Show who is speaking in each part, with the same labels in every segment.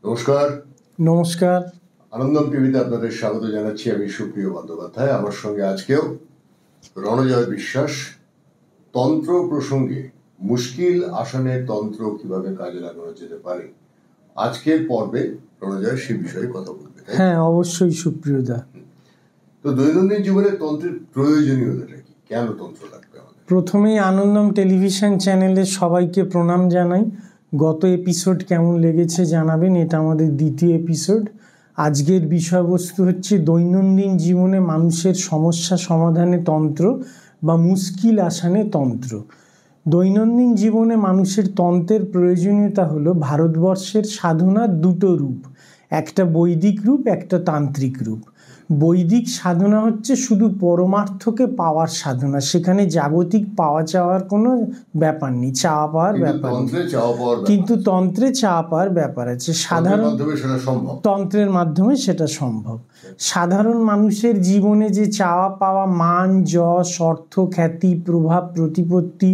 Speaker 1: নমস্কার।
Speaker 2: নমস্কার।
Speaker 1: আনন্দম টিভিতে আপনাদের স্বাগত জানাচ্ছি। আমি সুপ্রিয় বন্দ্যোপাধ্যায়। আমার সঙ্গে আজকেও রণজয় বিশ্বাস। তন্ত্র প্রসঙ্গে মুশকিল আসনে তন্ত্র কিভাবে কাজে লাগানো যেতে পারে, আজকের পর্বে রণজয় সে বিষয়ে কথা বলবে।
Speaker 2: হ্যাঁ, অবশ্যই সুপ্রিয়দা।
Speaker 1: তো দৈনন্দিন জীবনে তন্ত্রের প্রয়োজনীয়তাটা কি, কেন তন্ত্র লাগবে আমাদের?
Speaker 2: প্রথমেই আনন্দম টেলিভিশন চ্যানেলে সবাইকে প্রণাম জানাই। গত এপিসোড কেমন লেগেছে জানাবেন। এটা আমাদের দ্বিতীয় এপিসোড। আজকের বিষয়বস্তু হচ্ছে দৈনন্দিন জীবনে মানুষের সমস্যা সমাধানে তন্ত্র বা মুশকিল আসানে তন্ত্র। দৈনন্দিন জীবনে মানুষের তন্ত্রের প্রয়োজনীয়তা হলো ভারতবর্ষের সাধনার দুটো রূপ, একটা বৈদিক রূপ, একটা তান্ত্রিক রূপ। বৈদিক সাধনা হচ্ছে শুধু পরমার্থকে পাওয়ার সাধনা, সেখানে জাগতিক পাওয়া চাওয়ার কোনো ব্যাপার নেই, চাওয়া পাওয়ার ব্যাপার নেই। কিন্তু তন্ত্রে চাওয়া পাওয়ার ব্যাপার আছে। সাধারণ তন্ত্রের মাধ্যমে সেটা সম্ভব। সাধারণ মানুষের জীবনে যে চাওয়া পাওয়া, মান, যশ, অর্থ, খ্যাতি, প্রভাব, প্রতিপত্তি,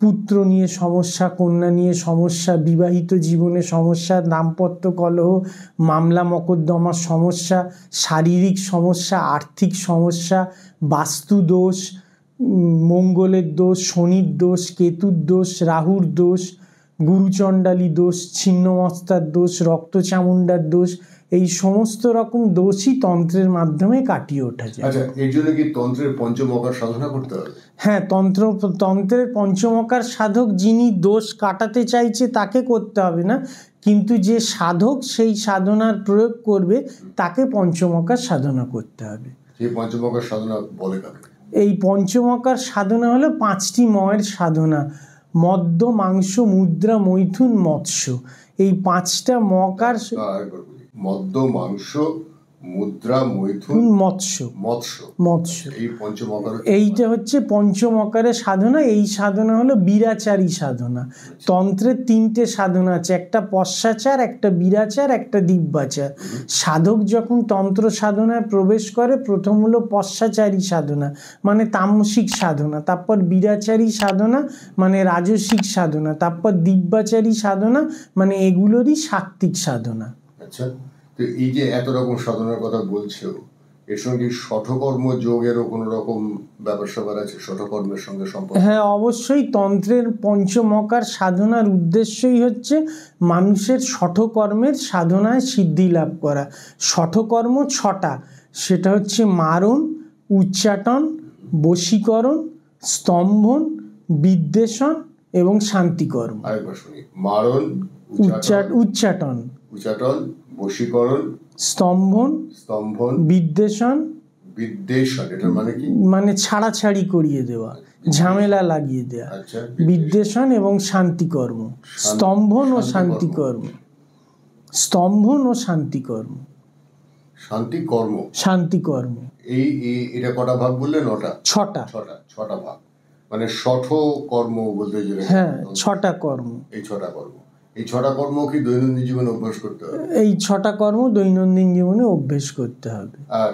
Speaker 2: পুত্র নিয়ে সমস্যা, কন্যা নিয়ে সমস্যা, বিবাহিত জীবনে সমস্যা, দাম্পত্য কলহ, মামলা মকদ্দমার সমস্যা, শারীরিক সমস্যা, আর্থিক সমস্যা, বাস্তু দোষ, মঙ্গলের দোষ, শনির দোষ, কেতুর দোষ, রাহুর দোষ, গুরুচণ্ডালী দোষ, ছিন্নমস্তার দোষ, রক্তচামুণ্ডার দোষ, এই সমস্ত রকম দোষই তন্ত্রের মাধ্যমে কাটিয়ে ওঠা যায়।
Speaker 1: আচ্ছা, এর জন্য কি তন্ত্রের পঞ্চমকার সাধনা করতে হবে?
Speaker 2: হ্যাঁ, তন্ত্রের পঞ্চমকার সাধক যিনি দোষ কাটাতে চাইছে তাকে করতে হবে না, কিন্তু যে সাধক সেই সাধনার প্রয়োগ করবে তাকে পঞ্চমকার সাধনা করতে হবে।
Speaker 1: সেই পঞ্চমকার সাধনা বলে কাকে?
Speaker 2: এই পঞ্চমকার সাধনা হলো 5টি ময়ের সাধনা: মদ্য, মাংস, মুদ্রা, মৈথুন, মৎস্য। এই 5টা মকার,
Speaker 1: মদ্য, মাংস, মুদ্রা, মৈথুন, মৎস্য, এই পঞ্চমকার,
Speaker 2: এইটা হচ্ছে পঞ্চমকারের সাধনা। এই সাধনা হলো বীরাচারী সাধনা। তন্ত্রের 3টে সাধনা আছে, একটা পশ্চাচার, একটা বীরাচার, একটা দিব্যাচার। সাধক যখন তন্ত্র সাধনায় প্রবেশ করে, প্রথম হলো পশ্চাচারী সাধনা মানে তামসিক সাধনা, তারপর বীরাচারী সাধনা মানে রাজসিক সাধনা, তারপর দিব্যাচারী সাধনা মানে এগুলোরই সাত্ত্বিক সাধনা।
Speaker 1: আচ্ছা, তো এই যে এত রকম সাধনার কথা বলছো, এর সঙ্গে শঠকর্ম যোগেরও কোনো রকম ব্যাপার স্যাপার আছে? শঠকর্মের সঙ্গে সম্পর্ক?
Speaker 2: হ্যাঁ, অবশ্যই। তন্ত্রের পঞ্চমকার সাধনার উদ্দেশ্যই হচ্ছে মানুষের শঠকর্মের সাধনায় সিদ্ধি লাভ করা। শঠকর্ম 6টা, সেটা হচ্ছে মারণ, উচ্চাটন, বশীকরণ, স্তম্ভন, বিদ্বেষণ এবং শান্তিকর্ম।
Speaker 1: আরেকবার শুনি। মারণ,
Speaker 2: উচ্চাটন,
Speaker 1: বশীকরণ,
Speaker 2: স্তম্ভন, বিদ্বেষণ।
Speaker 1: এটা মানে কি?
Speaker 2: মানে ছাড়াছাড়ি করিয়ে দেওয়া, ঝামেলা লাগিয়ে দেওয়া। বিদ্বেষণ এবং শান্তিকর্ম, স্তম্ভন ও শান্তিকর্ম। শান্তিকর্ম
Speaker 1: এই এটা কটা ভাগ বললে? 9টা?
Speaker 2: 6টা।
Speaker 1: 6টা ভাগ, মানে শঠ কর্ম বলতে গেলে।
Speaker 2: হ্যাঁ, 6টা কর্ম।
Speaker 1: এই 6টা কর্ম কি দৈনন্দিন জীবনে অভ্যাস করতে হবে?
Speaker 2: এই 6টা কর্ম দৈনন্দিন জীবনে অভ্যেস করতে হবে।
Speaker 1: আর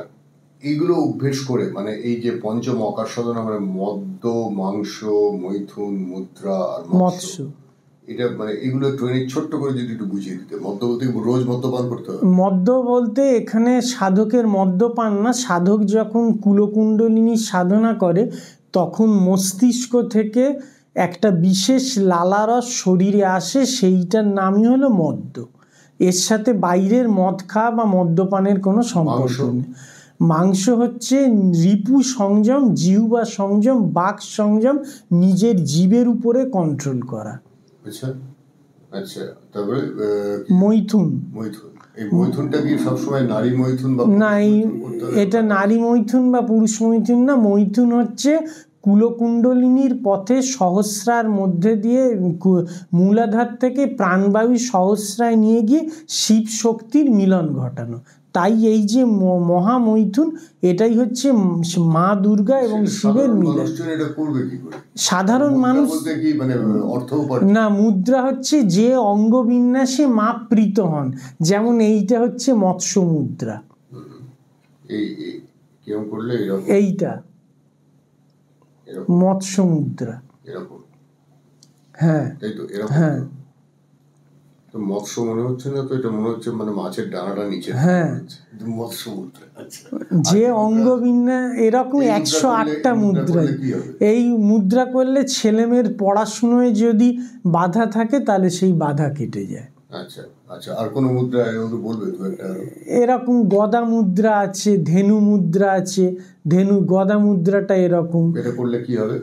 Speaker 1: এইগুলো অভ্যেস করে, মানে এই যে পঞ্চম অকার সাধনা, মানে মদ্য, মাংস, মৈথুন, মুদ্রা আর মৎস্য, এটা মানে এগুলো ট্রেনিং ছোট্ট করে যদি একটু বুঝিয়ে দিতে। মদ্য বলতে রোজ মদ্যপান করতে হবে?
Speaker 2: মদ্য বলতে এখানে সাধকের মদ্যপান না। সাধক যখন কুলকুণ্ডলিনী সাধনা করে তখন মস্তিষ্ক থেকে একটা বিশেষ লালারস শরীরে আসে, সেইটার নামই হলো মদ্য। এর সাথে বাইরের মদ খাওয়া বা মদ্যপানের কোনো সম্পর্ক নেই। মাংস হচ্ছে রিপু সংযম, জিহ্বা সংযম, বাক সংযম, নিজের জীবের উপরে কন্ট্রোল করা।
Speaker 1: আচ্ছা, তারপরে
Speaker 2: মৈথুন।
Speaker 1: এই মৈথুনটা কি সবসময় নারী মৈথুন বা
Speaker 2: না? এটা নারী মৈথুন বা পুরুষ মৈথুন না। মৈথুন হচ্ছে কুলকুণ্ডলিনীর পথে সহস্রার মধ্যে দিয়ে মূলাধার থেকে প্রাণবায়ু সহস্রায় নিয়ে গিয়ে শিব শক্তির মিলন ঘটানো। তাই এই যে মহামৈথুন, এটাই হচ্ছে মা দুর্গা এবং শিবের মিলন। সাধারণ মানুষ না, মুদ্রা হচ্ছে যে অঙ্গবিন্যাসে মা প্রীত হন। যেমন এইটা হচ্ছে মৎস্য মুদ্রা, এইটা মৎস্য মুদ্রা। হ্যাঁ, হ্যাঁ।
Speaker 1: তো মৎস্য মনে হচ্ছে না, তো এটা মনে হচ্ছে মানে মাছের ডানাটা নিচে।
Speaker 2: হ্যাঁ,
Speaker 1: মৎস্য মুদ্রা। আচ্ছা,
Speaker 2: যে অঙ্গবিন্যাস এরকম
Speaker 1: এই মুদ্রা
Speaker 2: 108টা
Speaker 1: করলে
Speaker 2: মুদ্রা।
Speaker 1: কি হবে?
Speaker 2: এই মুদ্রা করলে ছেলেমেয়ের পড়াশুনোয় যদি বাধা থাকে তাহলে সেই বাধা কেটে যায়।
Speaker 1: আচ্ছা আচ্ছা, আর কোনো মুদ্রা আমাকে বলবে তো একটা?
Speaker 2: এরকম গদা মুদ্রা আছে, ধেনু মুদ্রা আছে। গদা মুদ্রাটা এরকম।
Speaker 1: এটা করলে কি হবে?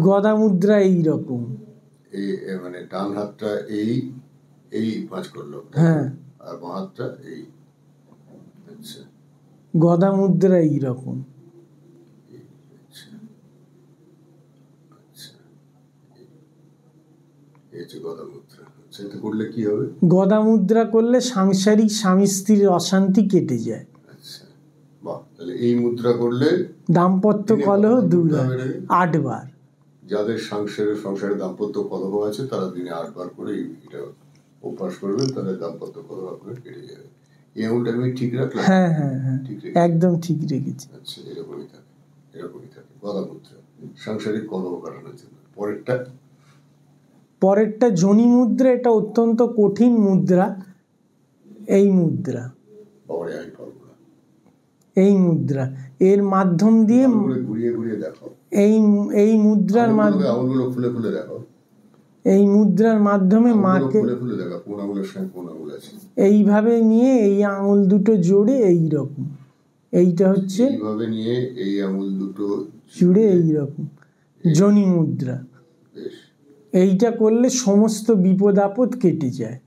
Speaker 2: গদা মুদ্রা এইরকম,
Speaker 1: এই মানে ডান হাতটা এই এই পাঁচ করলো,
Speaker 2: হ্যাঁ,
Speaker 1: আর বাঁ হাতটা এই। আচ্ছা,
Speaker 2: গদা মুদ্রা এইরকম।
Speaker 1: গদা মুদ্রা। আচ্ছা, এটা করলে কি হবে?
Speaker 2: গদা মুদ্রা করলে সাংসারিক স্বামী স্ত্রীর অশান্তি কেটে যায়।
Speaker 1: আচ্ছা, বাহ। তাহলে এই মুদ্রা করলে
Speaker 2: দাম্পত্য কলহ দূর হয় 8 বার।
Speaker 1: যাদের সংসারে দাম্পত্য কলহ আছে তারা দিনে 8 বার করে এটা অভ্যাস করবে, তাহলে দাম্পত্য কলহ আপনার কেটে যাবে। এই আঙুলটা আমি ঠিক রাখলাম?
Speaker 2: হ্যাঁ হ্যাঁ হ্যাঁ, একদম ঠিক রেখেছি।
Speaker 1: আচ্ছা, এরকমই থাকে গদা মুদ্রা, সাংসারিক কলহ কাটানোর জন্য।
Speaker 2: পরেরটা যোনি মুদ্রা। এটা অত্যন্ত কঠিন মুদ্রা। এই মুদ্রা, এই মুদ্রা এর মাধ্যম দিয়ে
Speaker 1: ঘুরিয়ে দেখো।
Speaker 2: এই মুদ্রার মাধ্যমে
Speaker 1: আঙুলগুলো খুলে খুলে দেখো।
Speaker 2: এই মুদ্রার মাধ্যমে মাকে
Speaker 1: খুলে দেখো কোন আঙুলের সঙ্গে কোন আঙুল আছে।
Speaker 2: এইভাবে নিয়ে এই আঙুল দুটো জোড়ে এইরকম, এইটা হচ্ছে
Speaker 1: এইভাবে নিয়ে এই আঙুল দুটো
Speaker 2: জুড়ে এইরকম যোনি মুদ্রা। এইটা করলে সমস্ত বিপদ আপদ কেটে যায়।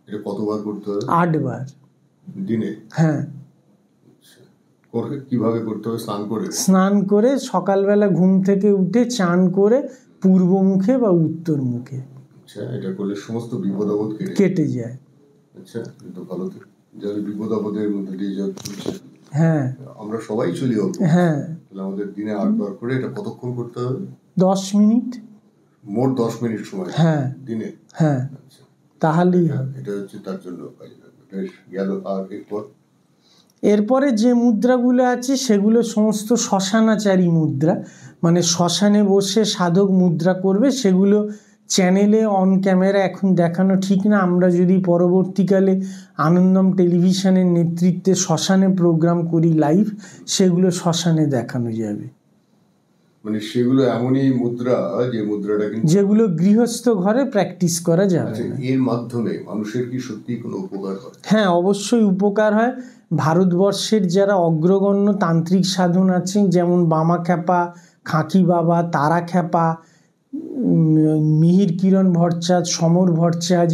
Speaker 1: এটা কতবার করতে হবে?
Speaker 2: 8 বার
Speaker 1: দিনে।
Speaker 2: হ্যাঁ।
Speaker 1: কিভাবে করতে হবে?
Speaker 2: স্নান করে সকালবেলা ঘুম থেকে উঠে চান করে পূর্ব মুখে বা উত্তর মুখে।
Speaker 1: আচ্ছা, এটা করলে সমস্ত বিপদ আপদ
Speaker 2: কেটে যায়।
Speaker 1: আচ্ছা, কিন্তু ভালো তো, যাদের বিপদ আপদের মধ্যে দিয়ে যাচ্ছে,
Speaker 2: হ্যাঁ,
Speaker 1: আমরা সবাই চলি।
Speaker 2: হ্যাঁ,
Speaker 1: তাহলে আমাদের দিনে 8 বার করে এটা কতক্ষণ করতে হবে?
Speaker 2: 10 মিনিট।
Speaker 1: মোট 10 মিনিট সময়?
Speaker 2: হ্যাঁ,
Speaker 1: দিনে।
Speaker 2: হ্যাঁ, তাহলেই
Speaker 1: এটা হচ্ছে তার জন্য কাজে লাগবে। বেশ গেল। আর
Speaker 2: এরপরে যে মুদ্রাগুলো আছে সেগুলো সমস্ত শ্মশানাচারী মুদ্রা, মানে শ্মশানে বসে সাধক মুদ্রা করবে। সেগুলো চ্যানেলে অন ক্যামেরা এখন দেখানো ঠিক না। আমরা যদি পরবর্তীকালে আনন্দম টেলিভিশনের নেতৃত্বে শ্মশানে প্রোগ্রাম করি লাইভ, সেগুলো শ্মশানে দেখানো যাবে।
Speaker 1: মানে সেগুলো এমনই মুদ্রা যে মুদ্রাটা
Speaker 2: যেগুলো গৃহস্থ ঘরে প্র্যাকটিস করা যাবে।
Speaker 1: এর মাধ্যমে মানুষের কি সত্যি কোনো উপকার হয়?
Speaker 2: হ্যাঁ, অবশ্যই উপকার হয়। ভারতবর্ষের যারা অগ্রগণ্য তান্ত্রিক সাধন আছেন, যেমন বামাখ্যাপা, খাঁকি বাবা, তারা খ্যাপা, মিহির কিরণ ভট্টাচার্য, সমর ভট্টাচার্য,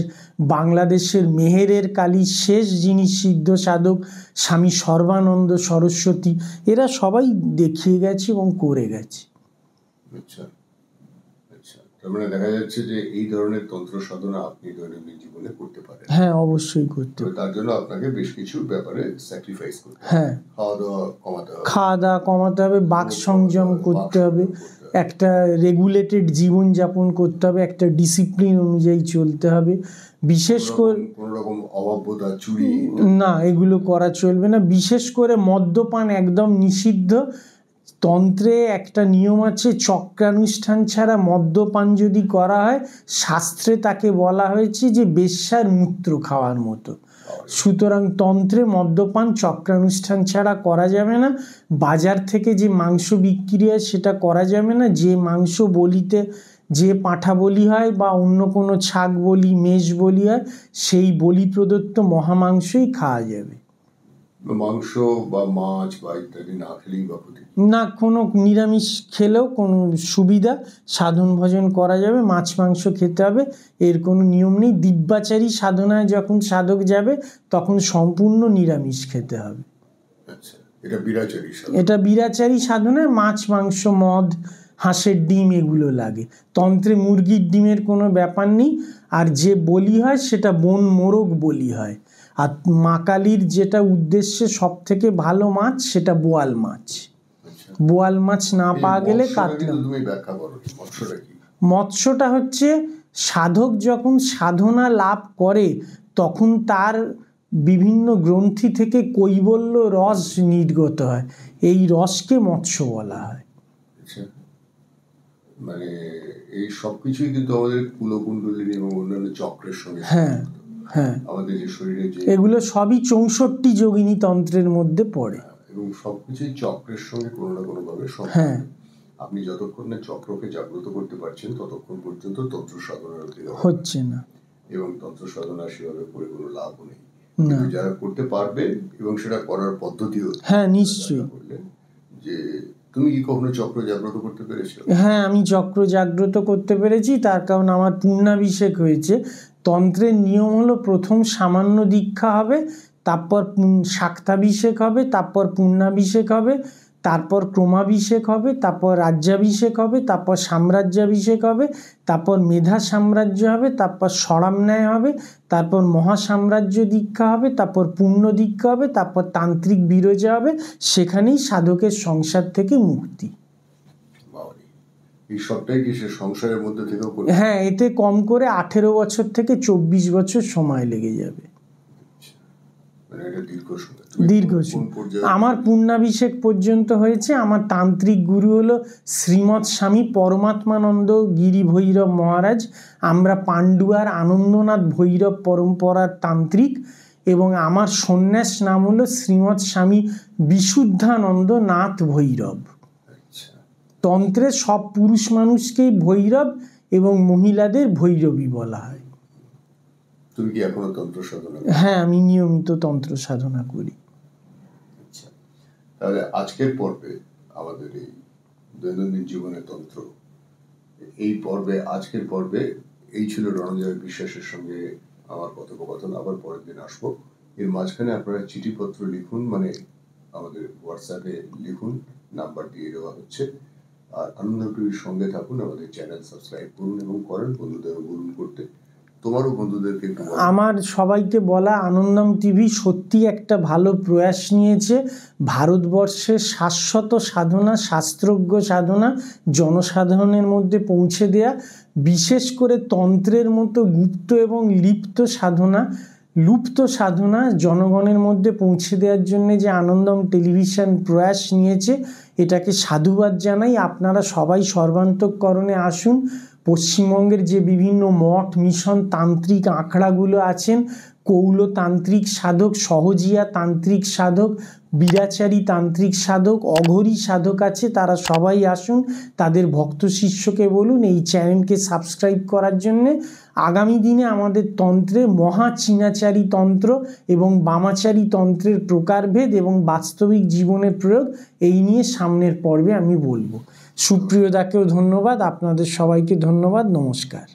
Speaker 2: বাংলাদেশের মেহেরের কালী, শেষ যিনি সিদ্ধ সাধক স্বামী সর্বানন্দ সরস্বতী, এরা সবাই দেখিয়ে গেছে এবং করে গেছে।
Speaker 1: আচ্ছা আচ্ছা, তার মানে দেখা যাচ্ছে যে এই ধরনের তন্ত্র সাধনা আপনি দৈনন্দিন জীবনে করতে পারেন?
Speaker 2: হ্যাঁ, অবশ্যই করতে পারেন।
Speaker 1: তার জন্য আপনাকে বেশ কিছু ব্যাপারে স্যাক্রিফাইস করতে হবে।
Speaker 2: হ্যাঁ, খাওয়া দাওয়া কমাতে হবে, বাক সংযম করতে হবে, একটা রেগুলেটেড জীবনযাপন করতে হবে, একটা ডিসিপ্লিন অনুযায়ী চলতে হবে। বিশেষ করে
Speaker 1: কোনো রকম অভাববোধা, চুরি
Speaker 2: না, এগুলো করা চলবে না। বিশেষ করে মদ্যপান একদম নিষিদ্ধ। তন্ত্রে একটা নিয়ম আছে, চক্রানুষ্ঠান ছাড়া মদ্যপান যদি করা হয়, শাস্ত্রে তাকে বলা হয়েছে যে বেশ্যার মূত্র খাওয়ার মতো। সুতরাং তন্ত্রে মদ্যপান চক্রানুষ্ঠান ছাড়া করা যাবে না। বাজার থেকে যে মাংস বিক্রি হয় সেটা করা যাবে না। যে মাংস বলিতে, যে পাঁঠা বলি হয় বা অন্য কোনো ছাগ বলি, মেষ বলি হয়, সেই বলি প্রদত্ত মহামাংসই খাওয়া যাবে।
Speaker 1: মাংস বা মাছ বা ইত্যাদি না খেলেই বা
Speaker 2: না, কোনো নিরামিষ খেলেও কোনো সুবিধা, সাধন ভজন করা যাবে। মাছ মাংস খেতে হবে এর কোনো নিয়ম নেই। দিব্যাচারী সাধনায় যখন সাধক যাবে তখন সম্পূর্ণ নিরামিষ খেতে হবে।
Speaker 1: আচ্ছা, এটা
Speaker 2: বিরাচারী সাধনায় মাছ মাংস, মদ, হাঁসের ডিম এগুলো লাগে। তন্ত্রে মুরগির ডিমের কোনো ব্যাপার নেই। আর যে বলি হয় সেটা বন মোরগ বলি হয়। আর মা কালীর যেটা উদ্দেশ্যে সব থেকে ভালো মাছ সেটা বোয়াল মাছ। বোয়াল মাছ না পাওয়া গেলে কাতলা। মৎস্যটা হচ্ছে সাধক যখন সাধনা লাভ করে তখন তার বিভিন্ন গ্রন্থি থেকে কৈবল্য রস নির্গত হয়, এই রসকে মৎস্য বলা হয়।
Speaker 1: মানে এই সবকিছুই কিন্তু আমাদের কুলকুণ্ডলিনী এবং অন্যান্য চক্রের সঙ্গে
Speaker 2: হ্যাঁ হ্যাঁ,
Speaker 1: আমাদের যে শরীরে যে
Speaker 2: এগুলো সবই 64 যোগিনী তন্ত্রের মধ্যে পড়ে।
Speaker 1: এবং সবকিছুই চক্রের সঙ্গে কোনো না কোনো ভাবে
Speaker 2: হ্যাঁ,
Speaker 1: আপনি যতক্ষণ না চক্রকে জাগ্রত করতে পারছেন ততক্ষণ পর্যন্ত তন্ত্র সাধনার অধিকার
Speaker 2: হচ্ছে না।
Speaker 1: এবং তন্ত্র সাধনা সেভাবে করে কোনো লাভও নেই। কিন্তু যারা করতে পারবে এবং সেটা করার পদ্ধতিও
Speaker 2: হ্যাঁ নিশ্চয়ই
Speaker 1: করলে, যে তুমি কি কখনো চক্র জাগ্রত করতে পেরেছো?
Speaker 2: হ্যাঁ, আমি চক্র জাগ্রত করতে পেরেছি, তার কারণ আমার পূর্ণাভিষেক হয়েছে। তন্ত্রের নিয়ম হলো প্রথম সামান্য দীক্ষা হবে, তারপর শাক্তাভিষেক হবে, তারপর পূর্ণাভিষেক হবে, তারপর ক্রমাভিষেক হবে, তারপর রাজ্যাভিষেক হবে, তারপর সাম্রাজ্যাভিষেক হবে, তারপর মেধা সাম্রাজ্য হবে, তারপর স্বরামন্যায় হবে, তারপর মহাসাম্রাজ্য দীক্ষা হবে, তারপর পূর্ণ দীক্ষা হবে, তারপর তান্ত্রিক বিরজা হবে। সেখানেই সাধকের সংসার থেকে মুক্তি।
Speaker 1: এই সবটাই কি সে সংসারের মধ্যে থেকেও করবে?
Speaker 2: হ্যাঁ, এতে কম করে 18 বছর থেকে 24 বছর সময় লেগে যাবে।
Speaker 1: মানে এটা দীর্ঘ সময়।
Speaker 2: দীর্ঘ সময়। আমার পূর্ণাভিষেক পর্যন্ত হয়েছে। আমার তান্ত্রিক গুরু হলো শ্রীমৎ স্বামী পরমাত্মানন্দ গিরি ভৈরব মহারাজ। আমরা পান্ডুয়ার আনন্দনাথ ভৈরব পরম্পরার তান্ত্রিক এবং আমার সন্ন্যাস নাম হলো শ্রীমৎ স্বামী বিশুদ্ধানন্দ নাথ ভৈরব। তন্ত্রে সব পুরুষ মানুষকেই ভৈরব এবং মহিলাদের ভৈরবী বলা হয়।
Speaker 1: তুমি কি এখনো তন্ত্র সাধনা?
Speaker 2: হ্যাঁ, আমি নিয়মিত তন্ত্র সাধনা করি।
Speaker 1: আচ্ছা, তাহলে আজকের পর্বে আমাদের এই দৈনন্দিন জীবনের তন্ত্র, এই পর্বে আজকের পর্বে এই ছিল রণজয় বিশ্বাসের সঙ্গে আমার কথোপকথন। আবার পরের দিন আসবো। এর মাঝখানে আপনারা চিঠিপত্র লিখুন, মানে আমাদের হোয়াটসঅ্যাপে লিখুন, নাম্বার দিয়ে দেওয়া হচ্ছে। আর আনন্দ টিভির সঙ্গে থাকুন, আমাদের চ্যানেল সাবস্ক্রাইব করুন এবং করেন, বন্ধুদেরও বলুন করতে। তোমারও বন্ধুদেরকে একটু
Speaker 2: আমার সবাইকে বলা, আনন্দম টিভি সত্যি একটা ভালো প্রয়াস নিয়েছে ভারতবর্ষের শাশ্বত সাধনা, শাস্ত্রজ্ঞ সাধনা জনসাধারণের মধ্যে পৌঁছে দেয়া, বিশেষ করে তন্ত্রের মতো গুপ্ত এবং লুপ্ত সাধনা জনগণের মধ্যে পৌঁছে দেওয়ার জন্য যে আনন্দম টেলিভিশন প্রয়াস নিয়েছে, এটাকে সাধুবাদ জানাই। আপনারা সবাই সর্বান্তঃকরণে আসুন। পশ্চিমবঙ্গের যে বিভিন্ন মঠ, মিশন, তান্ত্রিক আখড়াগুলো আছেন, কৌলতান্ত্রিক সাধক, সহজিয়া তান্ত্রিক সাধক, বীরাচারী তান্ত্রিক সাধক, অঘরী সাধক আছে, তারা সবাই আসুন। তাদের ভক্ত শিষ্যকে বলুন এই চ্যানেলকে সাবস্ক্রাইব করার জন্যে। আগামী দিনে আমাদের তন্ত্রে মহাচীনাচারী তন্ত্র এবং বামাচারী তন্ত্রের প্রকারভেদ এবং বাস্তবিক জীবনের প্রয়োগ, এই নিয়ে সামনের পর্বে আমি বলবো। সুপ্রিয়দাকেও ধন্যবাদ, আপনাদের সবাইকে ধন্যবাদ, নমস্কার।